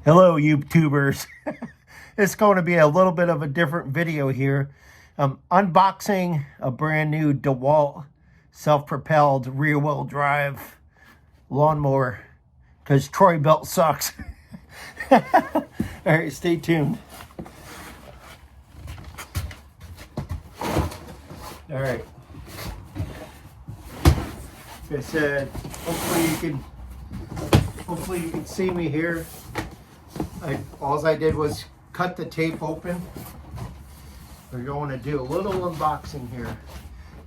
Hello, YouTubers. It's going to be a little bit of a different video here. I'm unboxing a brand new DEWALT self-propelled rear-wheel drive lawnmower because Troy Built sucks. All right, stay tuned. All right. Like I said, hopefully you can see me here. All I did was cut the tape open. We're going to do a little unboxing here.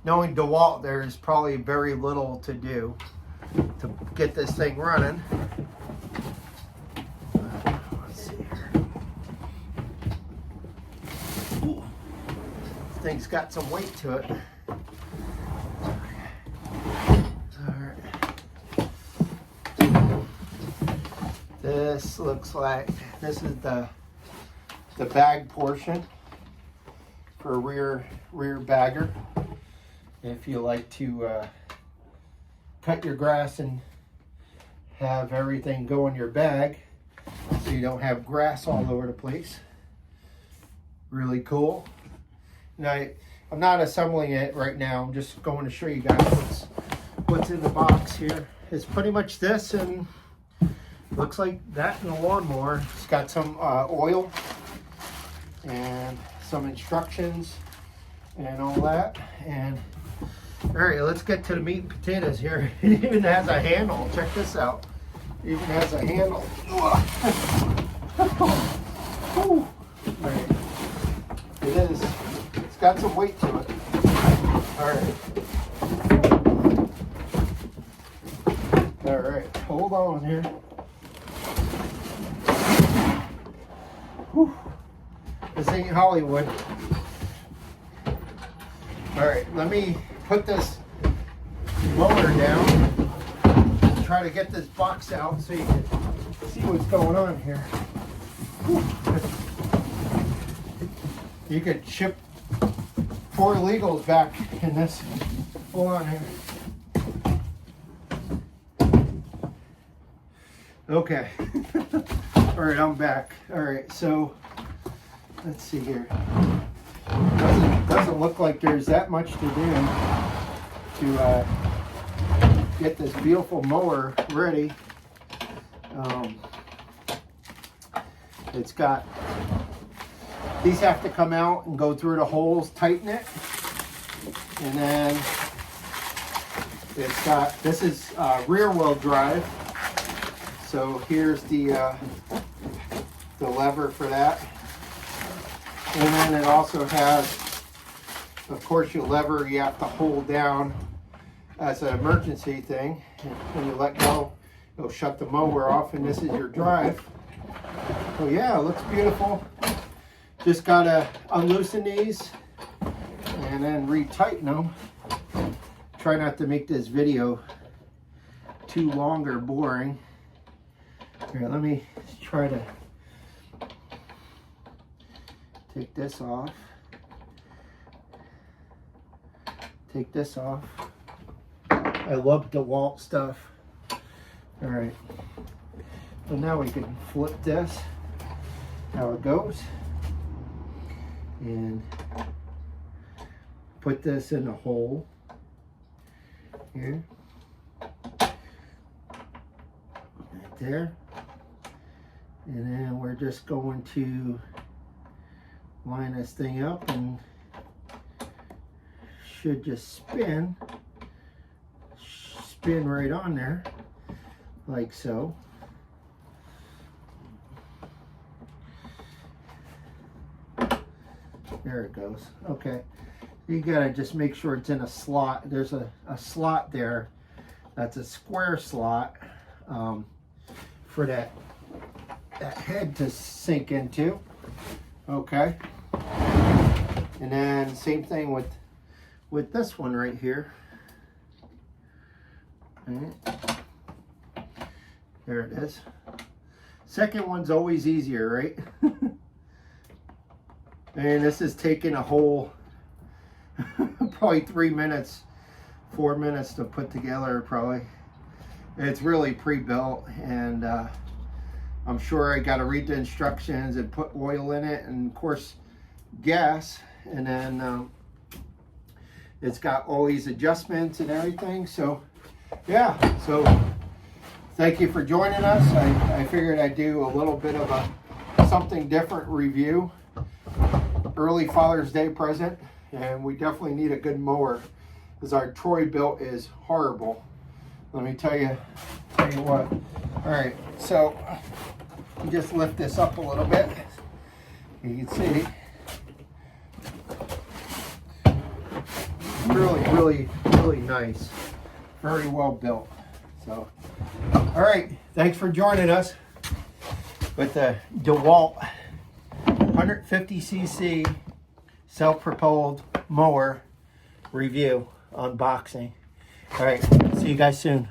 Knowing DEWALT, there's probably very little to do to get this thing running. Let's see here. Ooh. This thing's got some weight to it. This looks like, this is the bag portion for rear bagger. If you like to cut your grass and have everything go in your bag so you don't have grass all over the place. Really cool. Now, I'm not assembling it right now. I'm just going to show you guys what's in the box here. It's pretty much this, and looks like that in a lawnmower. It's got some oil and some instructions and all that. And all right, let's get to the meat and potatoes here. It even has a handle. Check this out. It even has a handle. All right. It is. It's got some weight to it. All right. All right. Hold on here. Whew. This ain't Hollywood. All right, let me put this mower down and try to get this box out so you can see what's going on here. Whew. You could ship 4 illegals back in this. Hold on here. Okay. All right, I'm back. All right, so let's see here. Doesn't look like there's that much to do to get this beautiful mower ready. It's got, these have to come out and go through the holes, tighten it, and then it's got, this is rear wheel drive. So here's the lever for that. And then it also has, of course, your lever you have to hold down as an emergency thing. And when you let go, it'll shut the mower off, and this is your drive. So yeah, it looks beautiful. Just gotta unloosen these and then retighten them. Try not to make this video too long or boring. Here, let me try to take this off. Take this off. I love DEWALT stuff. All right. So now we can flip this, how it goes, and put this in a hole here. Right there. And then we're just going to line this thing up, and should just spin right on there, like so. There it goes. Okay. You gotta just make sure it's in a slot. There's a slot there. That's a square slot for that head to sink into. Okay. And then same thing with this one right here. Right. There it is. Second one's always easier, right? And this is taking a whole probably 3 minutes, 4 minutes to put together probably. It's really pre-built, and I'm sure I got to read the instructions and put oil in it, and of course gas, and then it's got all these adjustments and everything. So yeah, so thank you for joining us. I figured I'd do a little bit of a something different review. Early Father's Day present, and we definitely need a good mower because our Troy built is horrible. Let me tell you what. All right, so you just lift this up a little bit. You can see really nice, very well built. So all right, thanks for joining us with the DEWALT 150cc self-propelled mower review unboxing. All right, see you guys soon.